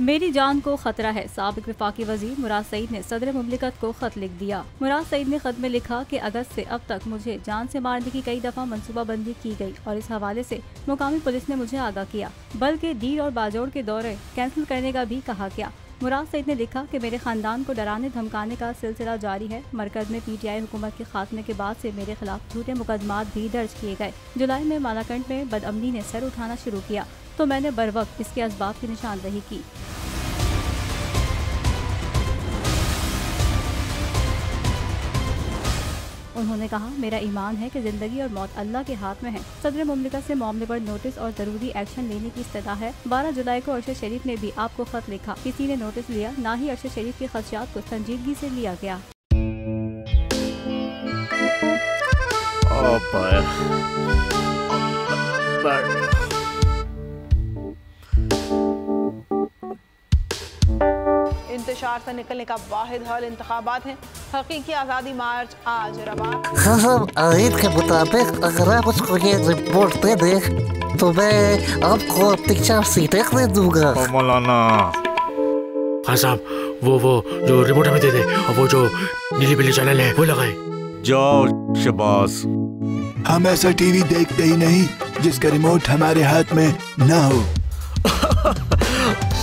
मेरी जान को खतरा है। साबिक वफाकी वजीर मुराद सईद ने सदर मुमलिकत को खत लिख दिया। मुराद सईद ने खत में लिखा कि अगस्त से अब तक मुझे जान से मारने की कई दफा मंसूबाबंदी की गई और इस हवाले से मुकामी पुलिस ने मुझे आगाह किया, बल्कि डीर और बाजोड़ के दौरे कैंसिल करने का भी कहा गया। मुराद सईद ने लिखा कि मेरे खानदान को डराने धमकाने का सिलसिला जारी है। मरकज में PTI हुकूमत के खात्मे के बाद से मेरे खिलाफ झूठे मुकदमात भी दर्ज किए गए। जुलाई में मालाकंड में बदअमनी ने सर उठाना शुरू किया तो मैंने बरवक्त इसके असबाब की निशानदही की। उन्होंने कहा, मेरा ईमान है कि जिंदगी और मौत अल्लाह के हाथ में है। सदर मुमलिकत से मामले पर नोटिस और जरूरी एक्शन लेने की इस्तदा है। 12 जुलाई को अरशद शरीफ ने भी आपको खत लिखा, किसी ने नोटिस लिया, ना ही अरशद शरीफ के खदशात को संजीदगी से लिया गया। इंतशार से निकलने का वाहिद हल इंतखाबात है। हकीकी आज़ादी मार्च आज रवा। हाँ, आयत के मुताबिक अगर आप उसको ये रिपोर्ट दे दे तो मैं आपको अपनी 4 सीटें दे दूंगा। मौलाना हाँ साहब, वो जो रिमोट हमें दे दे और वो जो नीली पीली चैनल है वो लगाए। जाओ शबास। हम ऐसा टीवी देखते ही नहीं जिसका रिमोट हमारे हाथ में ना हो।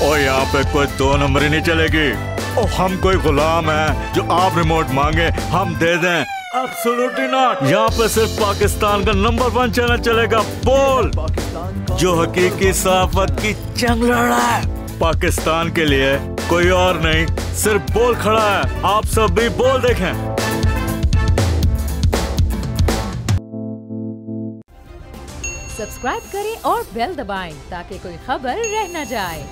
और यहाँ पे कोई 2 नंबर ही नहीं चलेगी। और हम कोई गुलाम है जो आप रिमोट मांगे हम दे दें? Absolutely not. यहाँ पे सिर्फ पाकिस्तान का नंबर 1 चैनल चलेगा, बोल, जो हकीकी सहाफत की जंग लड़ रहा है। पाकिस्तान के लिए कोई और नहीं, सिर्फ बोल खड़ा है। आप सब भी बोल देखें। सब्सक्राइब करें और बेल दबाएं ताकि कोई खबर रह न जाए।